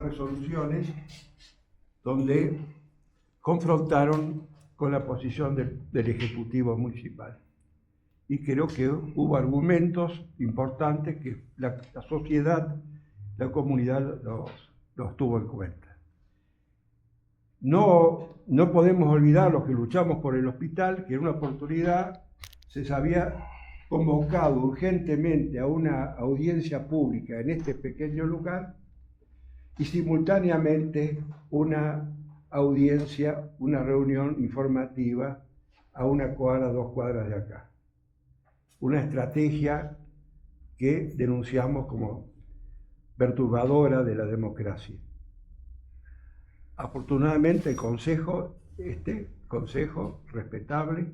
resoluciones donde confrontaron con la posición del Ejecutivo Municipal. Y creo que hubo argumentos importantes que la sociedad, la comunidad los tuvo en cuenta. No podemos olvidar los que luchamos por el hospital, que en una oportunidad se había convocado urgentemente a una audiencia pública en este pequeño lugar y simultáneamente una audiencia, una reunión informativa a 1 cuadra, 2 cuadras de acá. Una estrategia que denunciamos como perturbadora de la democracia. Afortunadamente el consejo, este consejo respetable,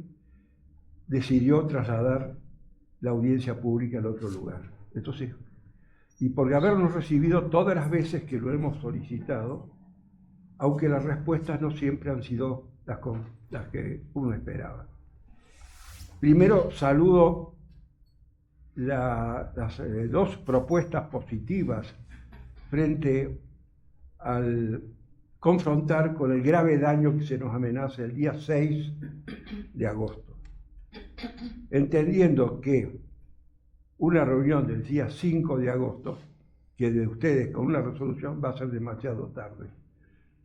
decidió trasladar la audiencia pública al otro lugar. Entonces, y por habernos recibido todas las veces que lo hemos solicitado, aunque las respuestas no siempre han sido las que uno esperaba. Primero saludo las dos propuestas positivas frente al confrontar con el grave daño que se nos amenaza el día 6 de agosto. Entendiendo que una reunión del día 5 de agosto, que de ustedes con una resolución va a ser demasiado tarde.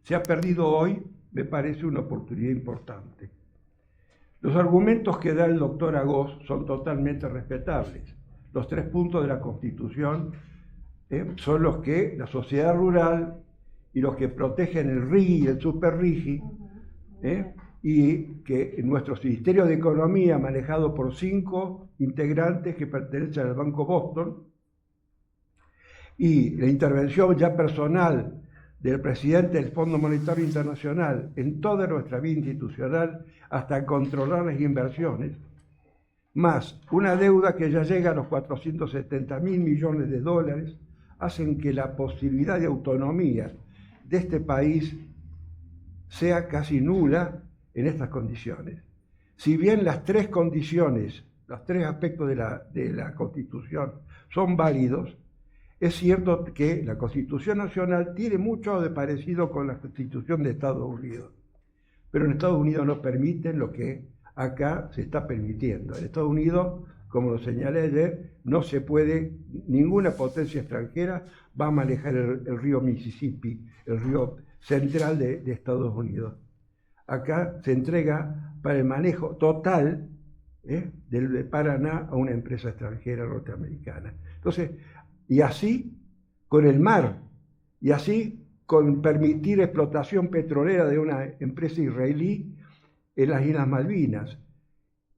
Se ha perdido hoy, me parece una oportunidad importante. Los argumentos que da el doctor Agós son totalmente respetables. Los 3 puntos de la Constitución son los que la sociedad rural y los que protegen el RIGI y el Super RIGI, y que en nuestro Ministerio de Economía, manejado por 5 integrantes que pertenecen al Banco Boston, y la intervención ya personal del presidente del Fondo Monetario Internacional en toda nuestra vida institucional, hasta controlar las inversiones, más una deuda que ya llega a los 470.000 millones de dólares, hacen que la posibilidad de autonomía de este país sea casi nula en estas condiciones. Si bien las 3 condiciones, los 3 aspectos de la Constitución son válidos, es cierto que la Constitución Nacional tiene mucho de parecido con la Constitución de Estados Unidos, pero en Estados Unidos no permiten lo que acá se está permitiendo. En Estados Unidos, como lo señalé ayer, no se puede, ninguna potencia extranjera va a manejar el río Mississippi, el río central de Estados Unidos. Acá se entrega para el manejo total del Paraná a una empresa extranjera norteamericana. Entonces, y así con el mar, y así con permitir explotación petrolera de una empresa israelí en las Islas Malvinas.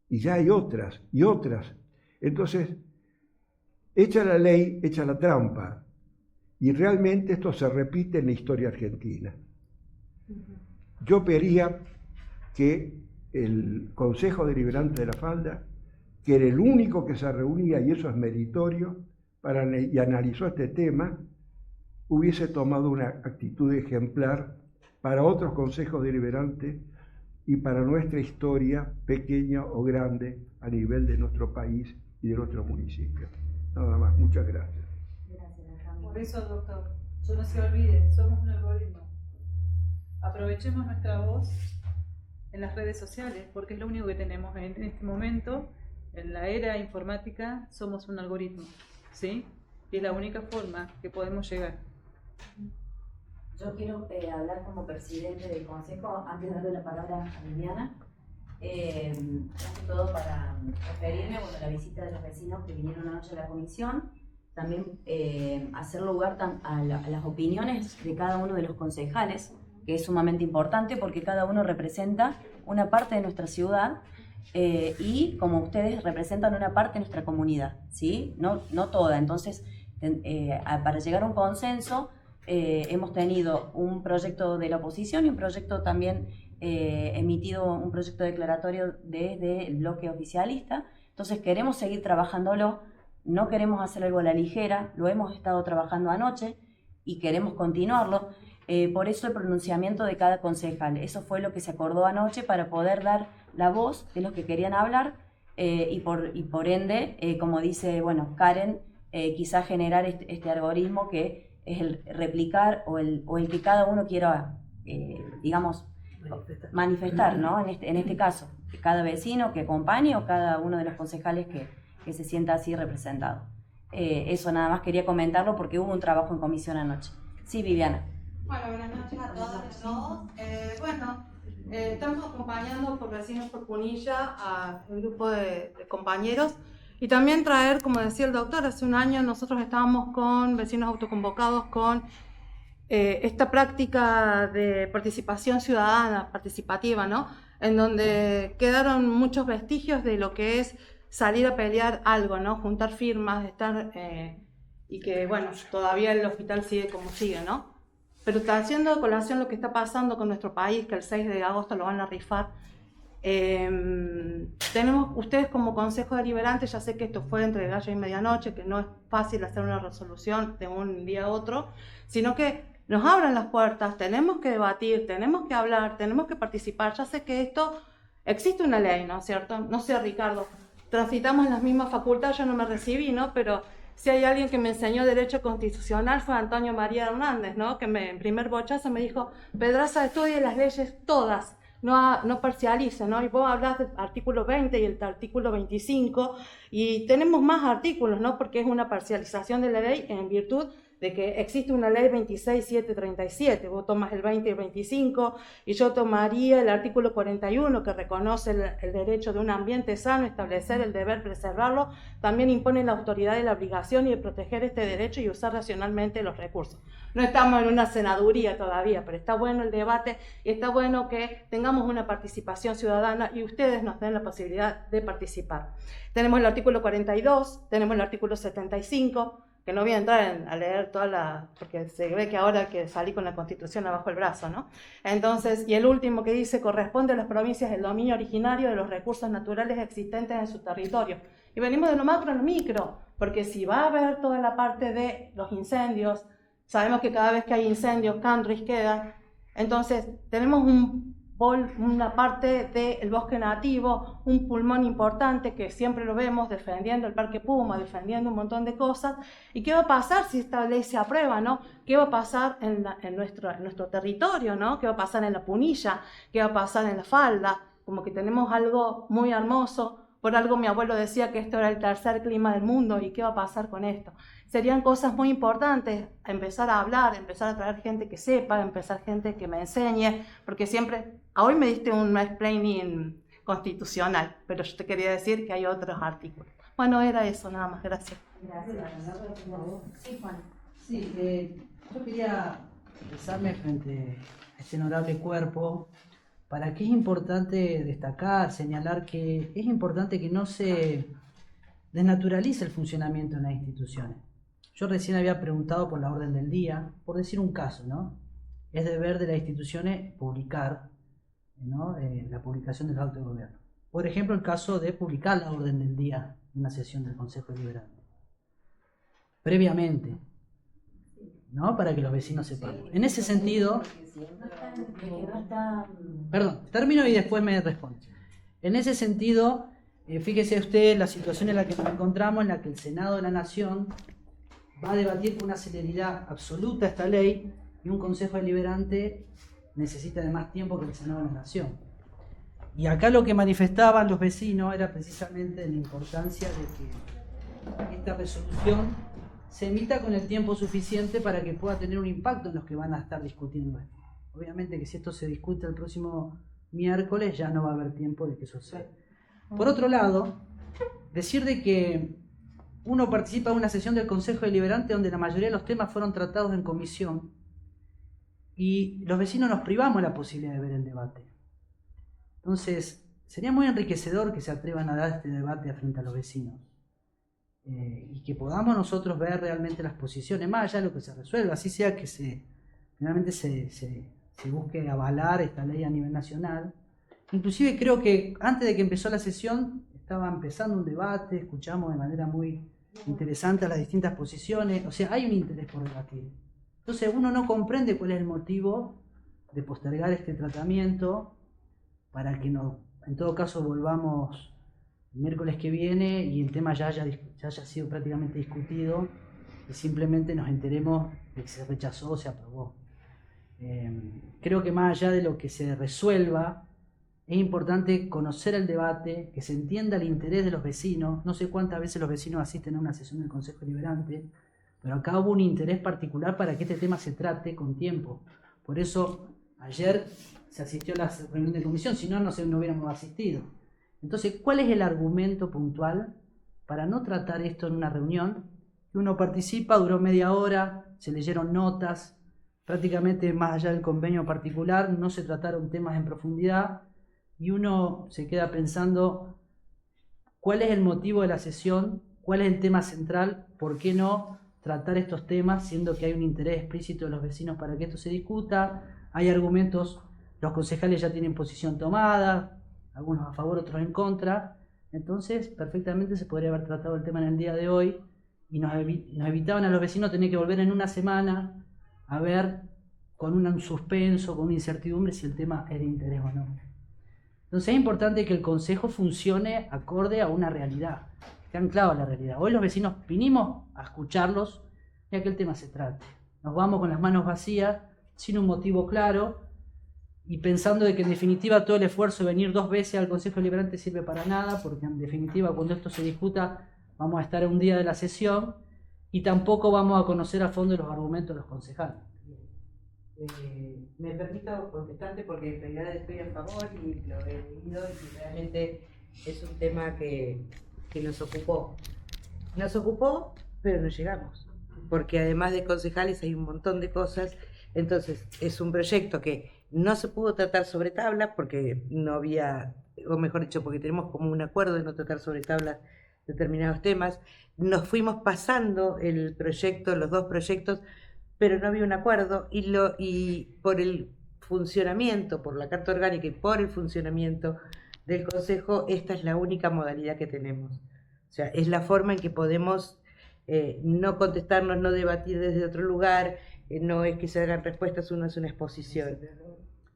Y ya hay otras y otras. Entonces, hecha la ley, hecha la trampa. Y realmente esto se repite en la historia argentina. Yo pedía que el Consejo Deliberante de la Falda, que era el único que se reunía, y eso es meritorio, y analizó este tema, hubiese tomado una actitud ejemplar para otros consejos deliberantes y para nuestra historia, pequeña o grande, a nivel de nuestro país y de nuestro municipio. Nada más, muchas gracias. Por eso, doctor, no se olviden, somos un algoritmo. Aprovechemos nuestra voz en las redes sociales, porque es lo único que tenemos en este momento. En la era informática somos un algoritmo, ¿sí? Y es la única forma que podemos llegar. Yo quiero hablar como presidente del Consejo, antes de darle la palabra a Liliana, más que todo para referirme a la visita de los vecinos que vinieron anoche a la comisión, también hacer lugar a las opiniones de cada uno de los concejales, que es sumamente importante porque cada uno representa una parte de nuestra ciudad y como ustedes representan una parte de nuestra comunidad, ¿sí? No toda. Entonces, para llegar a un consenso, hemos tenido un proyecto de la oposición y un proyecto también emitido, un proyecto declaratorio desde el bloque oficialista. Entonces queremos seguir trabajándolo, no queremos hacer algo a la ligera, lo hemos estado trabajando anoche y queremos continuarlo. Por eso el pronunciamiento de cada concejal, eso fue lo que se acordó anoche para poder dar la voz de los que querían hablar y por ende, como dice Karen, quizás generar este algoritmo que es el replicar o el que cada uno quiera, digamos, manifestar, ¿no? En este caso, cada vecino que acompañe o cada uno de los concejales que se sienta así representado. Eso nada más quería comentarlo porque hubo un trabajo en comisión anoche. Sí, Viviana. Bueno, buenas noches a todas y todos. Estamos acompañando por Vecinos por Punilla a un grupo de compañeros y también traer, como decía el doctor, hace un año nosotros estábamos con vecinos autoconvocados con esta práctica de participación ciudadana, participativa, ¿no? En donde quedaron muchos vestigios de lo que es salir a pelear algo, ¿no? Juntar firmas, estar y que, bueno, todavía el hospital sigue como sigue, ¿no? Pero está haciendo colación lo que está pasando con nuestro país, que el 6 de agosto lo van a rifar. Tenemos ustedes como Consejo Deliberante, ya sé que esto fue entre gallo y medianoche, que no es fácil hacer una resolución de un día a otro, sino que nos abran las puertas, tenemos que debatir, tenemos que hablar, tenemos que participar. Ya sé que esto, existe una ley, ¿no es cierto? No sé, Ricardo, transitamos las mismas facultades, yo no me recibí, ¿no? Pero si hay alguien que me enseñó Derecho Constitucional fue Antonio María Hernández, ¿no? Que en primer bochazo me dijo, Pedraza, estudie las leyes todas, no parcialice, ¿no? Y vos hablas del artículo 20 y el artículo 25, y tenemos más artículos, ¿no? Porque es una parcialización de la ley en virtud de que existe una ley 26.737, vos tomas el 20 y el 25, y yo tomaría el artículo 41, que reconoce el derecho de un ambiente sano, establecer el deber preservarlo, también impone la autoridad y la obligación de proteger este derecho y usar racionalmente los recursos. No estamos en una senaduría todavía, pero está bueno el debate y está bueno que tengamos una participación ciudadana y ustedes nos den la posibilidad de participar. Tenemos el artículo 42, tenemos el artículo 75, que no voy a entrar a leer porque se ve que ahora que salí con la Constitución abajo el brazo, ¿no? Entonces, y el último que dice, corresponde a las provincias el dominio originario de los recursos naturales existentes en su territorio. Y venimos de lo macro a lo micro, porque si va a haber toda la parte de los incendios, sabemos que cada vez que hay incendios, Canris queda, entonces tenemos una parte del bosque nativo, un pulmón importante que siempre lo vemos defendiendo el Parque Puma, defendiendo un montón de cosas. ¿Y qué va a pasar si esta ley se aprueba, ¿no? ¿Qué va a pasar en nuestro territorio, ¿no? ¿Qué va a pasar en la Punilla? ¿Qué va a pasar en la Falda? Como que tenemos algo muy hermoso. Por algo mi abuelo decía que esto era el tercer clima del mundo, ¿y qué va a pasar con esto? Serían cosas muy importantes, empezar a hablar, empezar a traer gente que sepa, empezar gente que me enseñe, porque siempre, hoy me diste un explaining constitucional, pero yo te quería decir que hay otros artículos. Bueno, era eso, nada más, gracias. Gracias. Sí, Juan. Sí, yo quería expresarme frente a este honorable cuerpo para que es importante destacar, señalar que es importante que no se desnaturalice el funcionamiento de las instituciones. Yo recién había preguntado por la orden del día, por decir un caso, ¿no? Es deber de las instituciones publicar, ¿no? La publicación del acto de gobierno. Por ejemplo, el caso de publicar la orden del día en una sesión del Consejo Deliberante. Previamente, ¿no? Para que los vecinos sepan. En ese sentido... Perdón, termino y después me respondo. En ese sentido, fíjese usted la situación en la que nos encontramos, en la que el Senado de la Nación va a debatir con una celeridad absoluta esta ley y un Consejo Deliberante necesita de más tiempo que el Senado de la Nación. Y acá lo que manifestaban los vecinos era precisamente la importancia de que esta resolución se emita con el tiempo suficiente para que pueda tener un impacto en los que van a estar discutiendo esto. Obviamente que si esto se discute el próximo miércoles ya no va a haber tiempo de que eso sea. Por otro lado, decir de que uno participa en una sesión del Consejo Deliberante donde la mayoría de los temas fueron tratados en comisión y los vecinos nos privamos la posibilidad de ver el debate. Entonces, sería muy enriquecedor que se atrevan a dar este debate frente a los vecinos y que podamos nosotros ver realmente las posiciones, más allá de lo que se resuelva, así sea que finalmente se busque avalar esta ley a nivel nacional. Inclusive creo que antes de que empezó la sesión estaba empezando un debate, escuchamos de manera muy interesante las distintas posiciones, o sea, hay un interés por debatir. Entonces uno no comprende cuál es el motivo de postergar este tratamiento para que en todo caso volvamos el miércoles que viene y el tema ya haya sido prácticamente discutido que simplemente nos enteremos de que se rechazó o se aprobó. Creo que más allá de lo que se resuelva, es importante conocer el debate, que se entienda el interés de los vecinos. No sé cuántas veces los vecinos asisten a una sesión del Consejo Deliberante, pero acá hubo un interés particular para que este tema se trate con tiempo. Por eso ayer se asistió a la reunión de comisión, si no, no hubiéramos asistido. Entonces, ¿cuál es el argumento puntual para no tratar esto en una reunión? Uno participa, duró media hora, se leyeron notas, prácticamente más allá del convenio particular, no se trataron temas en profundidad, y uno se queda pensando cuál es el motivo de la sesión, cuál es el tema central, por qué no tratar estos temas, siendo que hay un interés explícito de los vecinos para que esto se discuta, hay argumentos, los concejales ya tienen posición tomada, algunos a favor, otros en contra. Entonces, perfectamente se podría haber tratado el tema en el día de hoy y nos evitaban a los vecinos tener que volver en una semana a ver con un suspenso, con una incertidumbre si el tema es de interés o no. Entonces es importante que el Consejo funcione acorde a una realidad, que esté anclado a la realidad. Hoy los vecinos vinimos a escucharlos y a que el tema se trate. Nos vamos con las manos vacías, sin un motivo claro, y pensando de que en definitiva todo el esfuerzo de venir 2 veces al Consejo Deliberante sirve para nada, porque en definitiva cuando esto se discuta vamos a estar a un día de la sesión y tampoco vamos a conocer a fondo los argumentos de los concejales. Me permito contestarte porque en realidad estoy a favor y lo he leído y realmente es un tema que nos ocupó. Nos ocupó, pero no llegamos, porque además de concejales hay un montón de cosas. Entonces es un proyecto que no se pudo tratar sobre tabla porque no había, o mejor dicho, porque tenemos como un acuerdo de no tratar sobre tablas determinados temas. Nos fuimos pasando el proyecto, los 2 proyectos, pero no había un acuerdo y por el funcionamiento, por la Carta Orgánica y por el funcionamiento del Consejo, esta es la única modalidad que tenemos. O sea, es la forma en que podemos no contestarnos, no debatir desde otro lugar, no es que se hagan respuestas, uno es una exposición.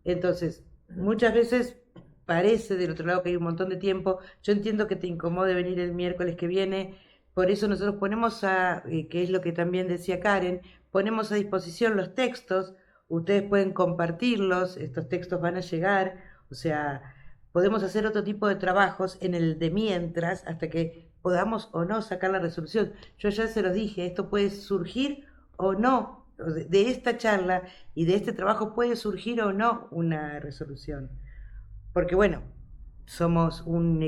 Entonces, muchas veces parece del otro lado que hay un montón de tiempo. Yo entiendo que te incomode venir el miércoles que viene, por eso nosotros ponemos que es lo que también decía Karen, ponemos a disposición los textos, ustedes pueden compartirlos, estos textos van a llegar, o sea, podemos hacer otro tipo de trabajos en el de mientras, hasta que podamos o no sacar la resolución. Yo ya se los dije, esto puede surgir o no, de esta charla y de este trabajo puede surgir o no una resolución. Porque bueno, somos un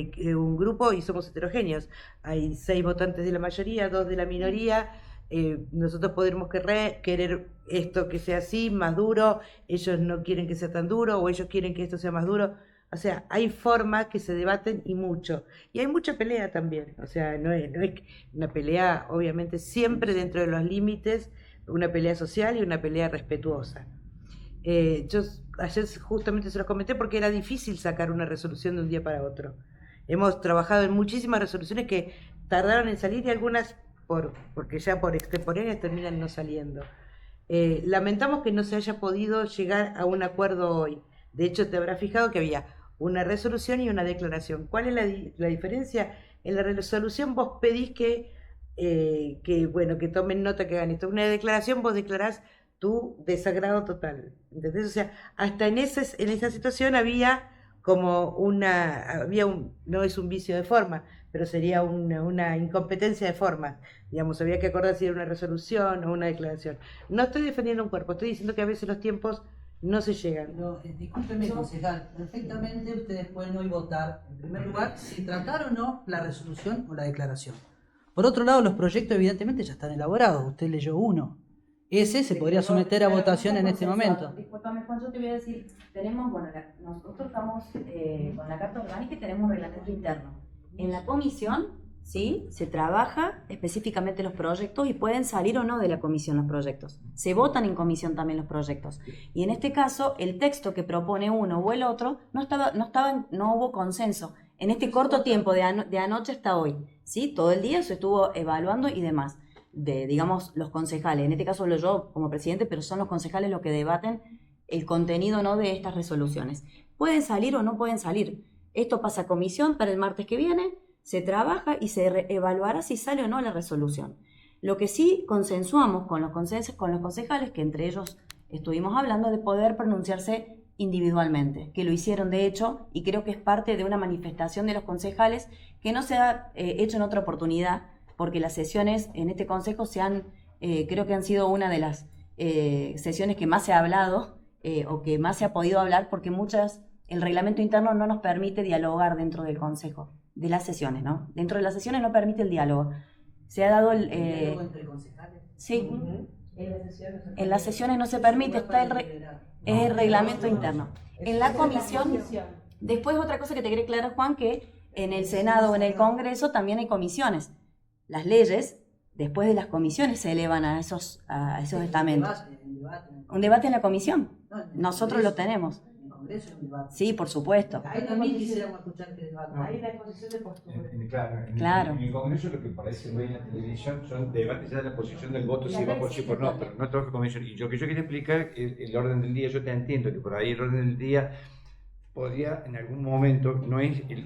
grupo y somos heterogéneos. Hay 6 votantes de la mayoría, 2 de la minoría. Nosotros podremos querer esto que sea así, más duro. Ellos no quieren que sea tan duro o ellos quieren que esto sea más duro. O sea, hay formas que se debaten y mucho. Y hay mucha pelea también. O sea, no es una pelea, obviamente, siempre dentro de los límites, una pelea social y una pelea respetuosa. Yo ayer justamente se los comenté porque era difícil sacar una resolución de un día para otro. Hemos trabajado en muchísimas resoluciones que tardaron en salir y algunas porque ya por extemporáneas terminan no saliendo. Lamentamos que no se haya podido llegar a un acuerdo hoy. De hecho, te habrás fijado que había una resolución y una declaración. ¿Cuál es la diferencia? En la resolución vos pedís que tomen nota, que hagan esto. Una declaración vos declarás tu desagrado total. ¿Entendés? O sea, hasta en esa situación había como no es un vicio de forma, pero sería una incompetencia de forma. Digamos, había que acordar si era una resolución o una declaración. No estoy defendiendo un cuerpo, estoy diciendo que a veces los tiempos no se llegan. No, discúlpeme, concejal, perfectamente ustedes pueden hoy votar, en primer lugar, si tratar o no la resolución o la declaración. Por otro lado, los proyectos evidentemente ya están elaborados, usted leyó uno. Ese se podría someter a votación en este momento. Disculpame, Juan, yo te voy a decir, nosotros estamos con la Carta Orgánica y tenemos un reglamento interno. En la comisión, ¿sí?, se trabaja específicamente los proyectos y pueden salir o no de la comisión los proyectos. Se votan en comisión también los proyectos. Y en este caso, el texto que propone uno o el otro no hubo consenso. En este corto tiempo de anoche hasta hoy, ¿sí?, todo el día se estuvo evaluando y demás. Digamos, los concejales, en este caso hablo yo como presidente, pero son los concejales los que debaten el contenido no de estas resoluciones. Pueden salir o no pueden salir. Esto pasa a comisión para el martes que viene, se trabaja y se evaluará si sale o no la resolución. Lo que sí consensuamos con los concejales, que entre ellos estuvimos hablando de poder pronunciarse individualmente, que lo hicieron de hecho, y creo que es parte de una manifestación de los concejales que no se ha hecho en otra oportunidad, porque las sesiones en este consejo creo que han sido una de las sesiones que más se ha hablado o que más se ha podido hablar, porque el reglamento interno no nos permite dialogar dentro del consejo, de las sesiones, ¿no? Dentro de las sesiones no permite el diálogo. Se ha dado el... ¿Diálogo entre concejales? Sí. En las sesiones no se permite, es el reglamento interno. En la comisión, después otra cosa que te quería aclarar, Juan, que en el Senado o en el Congreso también hay comisiones. Las leyes, después de las comisiones, se elevan a esos estamentos. Un debate en la comisión. Nosotros lo tenemos. En el Congreso hay un debate. Sí, por supuesto. Ahí también quisiéramos escuchar este debate. Hay una exposición de postura. Claro. En el Congreso lo que parece ver en la televisión son debates ya de la posición del voto, si va por sí o por no, pero no trabaja comisión. Y lo que yo quería explicar es el orden del día. Yo te entiendo que por ahí el orden del día podría en algún momento,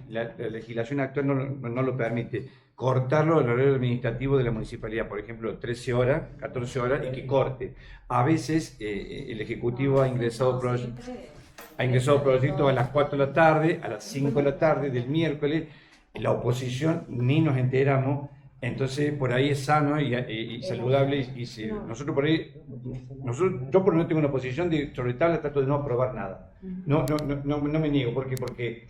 la legislación actual no lo permite, cortarlo del horario administrativo de la municipalidad, por ejemplo, 13 horas, 14 horas, y que corte. A veces el Ejecutivo ha ingresado proyectos a las 4 de la tarde, a las 5 de la tarde del miércoles, la oposición ni nos enteramos, entonces por ahí es sano y saludable, nosotros por ahí, yo por no tengo una posición sobre tabla, trato de no aprobar nada, no me niego, porque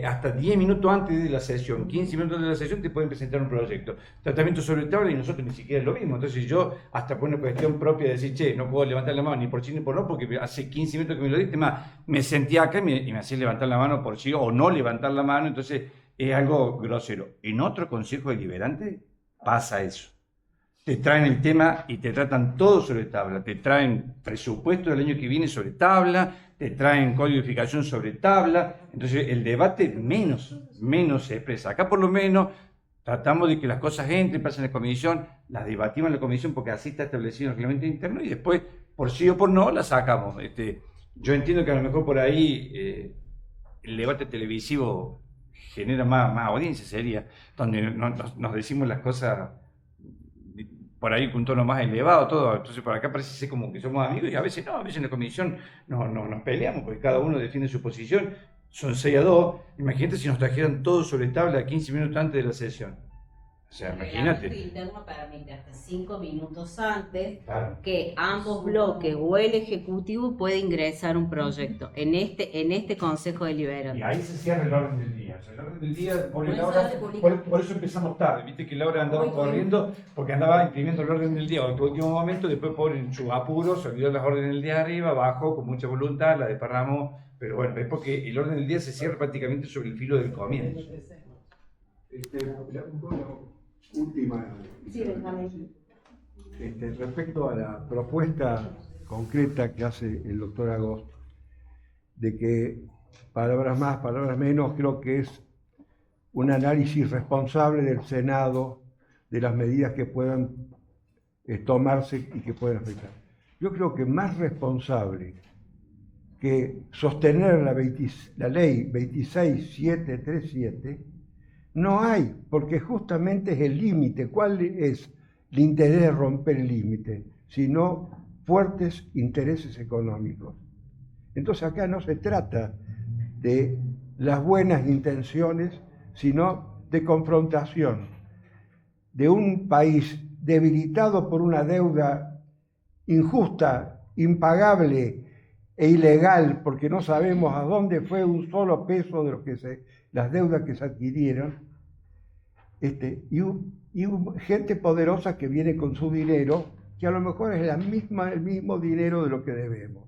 hasta 10 minutos antes de la sesión, 15 minutos de la sesión te pueden presentar un proyecto, tratamiento sobre tabla, y nosotros ni siquiera lo vimos. Entonces yo, hasta por una cuestión propia de decir, che, no puedo levantar la mano ni por sí ni por no, porque hace 15 minutos que me lo diste, más me sentí acá y me hacía levantar la mano por sí o no levantar la mano, entonces es algo grosero. En otro consejo deliberante pasa eso. Te traen el tema y te tratan todo sobre tabla, te traen presupuesto del año que viene sobre tabla, te traen codificación sobre tabla, entonces el debate menos se expresa. Acá por lo menos tratamos de que las cosas entren, pasen en la comisión, las debatimos en la comisión porque así está establecido el reglamento interno y después, por sí o por no, las sacamos. Yo entiendo que a lo mejor por ahí el debate televisivo genera más audiencia, sería, donde nos decimos las cosas por ahí con un tono más elevado, todo. Entonces por acá parece ser como que somos amigos y a veces no, a veces en la comisión nos peleamos porque cada uno defiende su posición, son 6-2, imagínate si nos trajeran todo sobre tabla 15 minutos antes de la sesión. O sea, imagínate. El interno permite hasta 5 minutos antes Claro. que ambos bloques o el Ejecutivo puede ingresar un proyecto en este Consejo Deliberante. Y ahí se cierra el orden del día. O sea, el orden del día, Por eso no se publica. por eso empezamos tarde. Viste que Laura andaba corriendo porque andaba imprimiendo el orden del día. En tu último momento, después por en su apuro, se olvidó las órdenes del día arriba, bajó con mucha voluntad, la desparramó. Pero bueno, es porque el orden del día se cierra prácticamente sobre el filo del comienzo. Última. Respecto a la propuesta concreta que hace el doctor Agos, de que palabras más, palabras menos, creo que es un análisis responsable del Senado de las medidas que puedan tomarse y que puedan afectar. Yo creo que más responsable que sostener la ley 26737 no hay, porque justamente es el límite. ¿Cuál es el interés de romper el límite? Sino fuertes intereses económicos. Entonces acá no se trata de las buenas intenciones, sino de confrontación de un país debilitado por una deuda injusta, impagable e ilegal, porque no sabemos a dónde fue un solo peso de las deudas que se adquirieron, y gente poderosa que viene con su dinero, que a lo mejor es el mismo dinero de lo que debemos.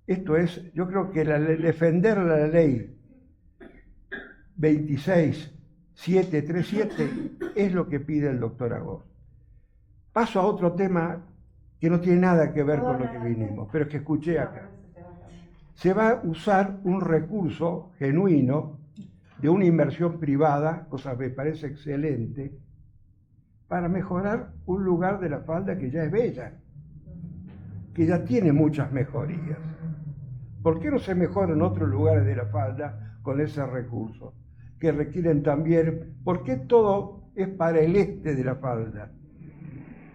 Esto es, yo creo que defender la ley 26737 es lo que pide el doctor Agos. Paso a otro tema que no tiene nada que ver con lo que vinimos, pero que escuché acá. Se va a usar un recurso genuino de una inversión privada, cosa que me parece excelente, para mejorar un lugar de la falda que ya es bella, que ya tiene muchas mejorías. ¿Por qué no se mejoran otros lugares de la falda con ese recurso? Que requieren también, ¿por qué todo es para el este de la falda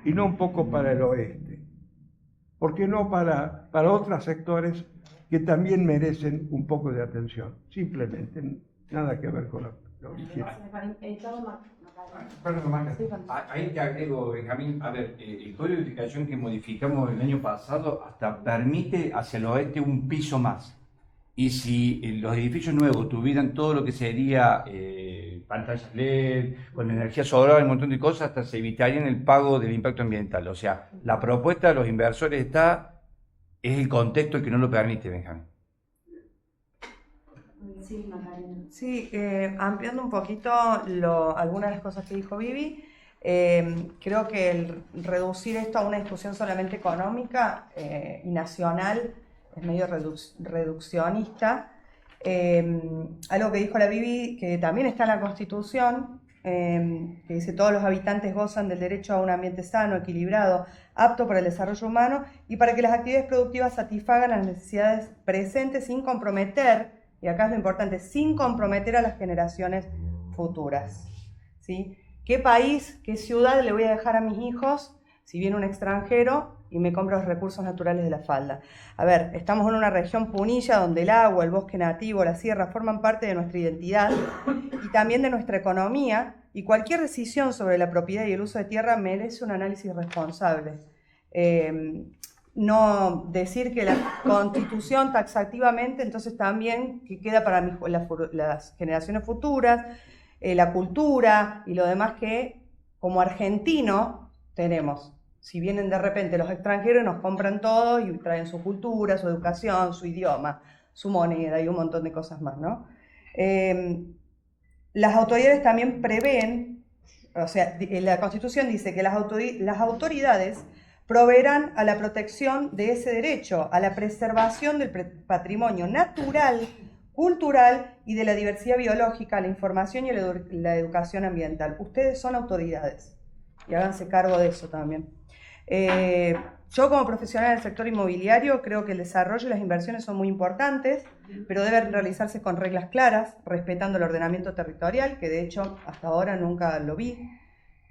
y no un poco para el oeste. ¿Por qué no para otros sectores que también merecen un poco de atención? Simplemente, nada que ver con lo original. Perdón, Maca. Ahí te agrego, Benjamín, a ver, el código de edificación que modificamos el año pasado hasta permite hacia el oeste un piso más. Y si los edificios nuevos tuvieran todo lo que sería pantallas LED, con energía solar, un montón de cosas, hasta se evitarían el pago del impacto ambiental. O sea, la propuesta de los inversores es el contexto el que no lo permite, Benjamín. Sí, Macarena. Sí, ampliando un poquito algunas de las cosas que dijo Vivi, creo que el reducir esto a una discusión solamente económica y nacional es medio reduccionista. Algo que dijo la Vivi, que también está en la Constitución, que dice: todos los habitantes gozan del derecho a un ambiente sano, equilibrado, apto para el desarrollo humano y para que las actividades productivas satisfagan las necesidades presentes sin comprometer, y acá es lo importante, sin comprometer a las generaciones futuras, ¿sí? ¿Qué país, qué ciudad le voy a dejar a mis hijos si viene un extranjero y me compra los recursos naturales de la falda? A ver, estamos en una región punilla donde el agua, el bosque nativo, la sierra forman parte de nuestra identidad y también de nuestra economía, y cualquier decisión sobre la propiedad y el uso de tierra merece un análisis responsable. No decir que la Constitución taxativamente, entonces también que queda para las generaciones futuras, la cultura y lo demás que como argentino tenemos. Si vienen de repente los extranjeros, nos compran todo y traen su cultura, su educación, su idioma, su moneda y un montón de cosas más, ¿no? Las autoridades también prevén, o sea, la Constitución dice que las autoridades proveerán a la protección de ese derecho, a la preservación del patrimonio natural, cultural y de la diversidad biológica, a la información y a la educación ambiental. Ustedes son autoridades y háganse cargo de eso también. Yo como profesional del sector inmobiliario creo que el desarrollo y las inversiones son muy importantes, pero deben realizarse con reglas claras, respetando el ordenamiento territorial, que de hecho hasta ahora nunca lo vi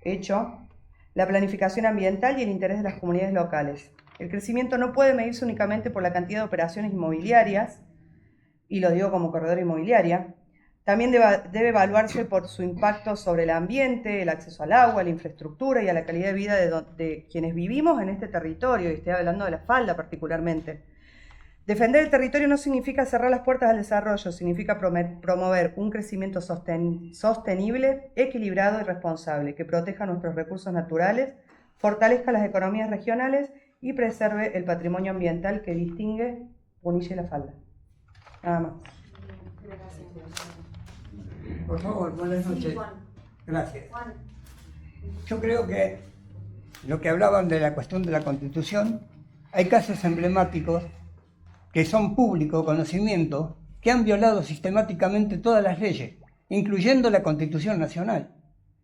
hecho, la planificación ambiental y el interés de las comunidades locales. El crecimiento no puede medirse únicamente por la cantidad de operaciones inmobiliarias, y lo digo como corredora inmobiliaria. También debe evaluarse por su impacto sobre el ambiente, el acceso al agua, la infraestructura y a la calidad de vida de quienes vivimos en este territorio, y estoy hablando de la falda particularmente. Defender el territorio no significa cerrar las puertas al desarrollo, significa promover un crecimiento sostenible, equilibrado y responsable, que proteja nuestros recursos naturales, fortalezca las economías regionales y preserve el patrimonio ambiental que distingue Punilla y la falda. Nada más. Por favor, buenas noches. Sí, Juan. Gracias. Juan. Yo creo que lo que hablaban de la cuestión de la Constitución, hay casos emblemáticos que son público conocimiento, que han violado sistemáticamente todas las leyes, incluyendo la Constitución Nacional.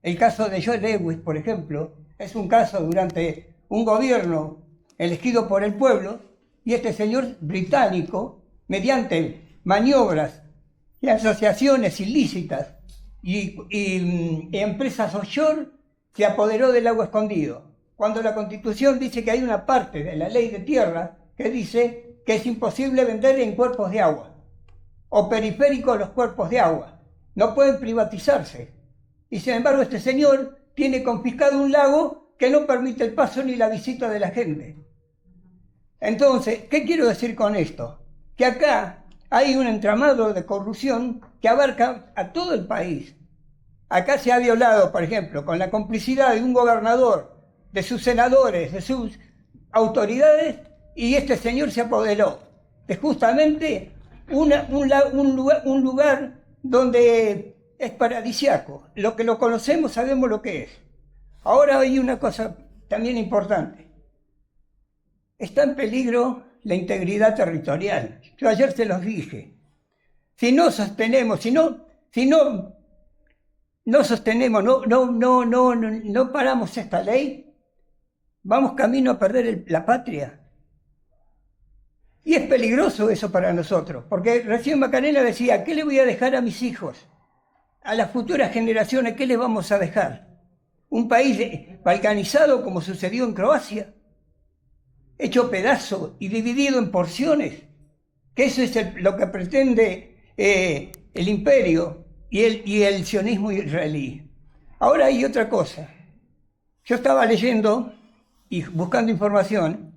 El caso de Joe Lewis, por ejemplo, es un caso durante un gobierno elegido por el pueblo, y este señor británico, mediante maniobras y asociaciones ilícitas y empresas offshore, se apoderó del agua escondido. Cuando la Constitución dice que hay una parte de la ley de tierra que dice que es imposible vender en cuerpos de agua o periféricos los cuerpos de agua, no pueden privatizarse. Y sin embargo este señor tiene confiscado un lago que no permite el paso ni la visita de la gente. Entonces, ¿qué quiero decir con esto? Que acá hay un entramado de corrupción que abarca a todo el país. Acá se ha violado, por ejemplo, con la complicidad de un gobernador, de sus senadores, de sus autoridades, y este señor se apoderó de justamente un lugar donde es paradisiaco. Lo que lo conocemos sabemos lo que es. Ahora hay una cosa también importante. Está en peligro la integridad territorial. Yo ayer se los dije. Si no sostenemos, no paramos esta ley, vamos camino a perder la patria. Y es peligroso eso para nosotros, porque recién Macarena decía, ¿qué le voy a dejar a mis hijos? A las futuras generaciones, ¿qué les vamos a dejar? Un país balcanizado como sucedió en Croacia, hecho pedazo y dividido en porciones, que eso es lo que pretende el imperio y el sionismo israelí. Ahora hay otra cosa. Yo estaba leyendo y buscando información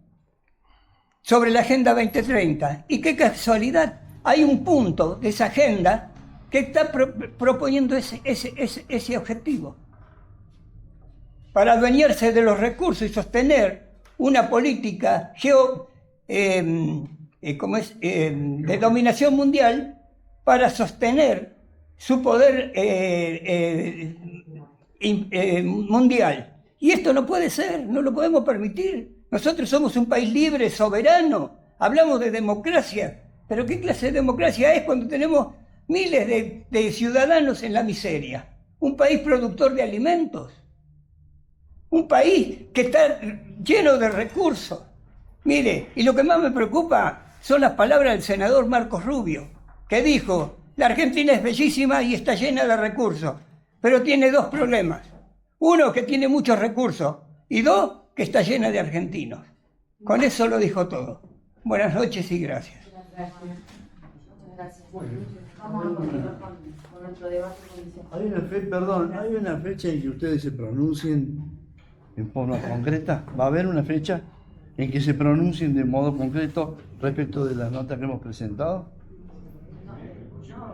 sobre la Agenda 2030, y qué casualidad, hay un punto de esa agenda que está proponiendo ese objetivo, para adueñarse de los recursos y sostener una política de dominación mundial para sostener su poder mundial. Y esto no puede ser, no lo podemos permitir. Nosotros somos un país libre, soberano, hablamos de democracia, pero ¿qué clase de democracia es cuando tenemos miles de ciudadanos en la miseria? Un país productor de alimentos, un país que está lleno de recursos. Mire, y lo que más me preocupa son las palabras del senador Marcos Rubio, que dijo: la Argentina es bellísima y está llena de recursos, pero tiene dos problemas. Uno, que tiene muchos recursos, y dos, que está llena de argentinos. Con eso lo dijo todo. Buenas noches y gracias. Muchas gracias. Vamos a continuar con nuestro debate judicial. Hay una fecha en que ustedes se pronuncien en forma concreta. ¿Va a haber una fecha en que se pronuncien de modo concreto respecto de las notas que hemos presentado?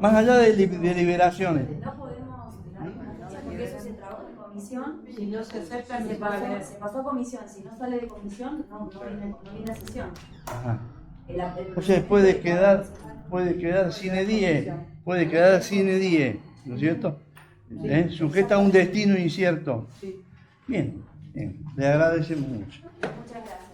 Más allá de deliberaciones. No podemos dar una fecha porque eso se trabajó en comisión. Si no se acepta, Se pasó a comisión. Si no sale de comisión, no viene a sesión. Ajá. El O sea, puede quedar sine die, ¿no es cierto? Sujeta a un destino incierto. Bien, le agradecemos mucho. Muchas gracias.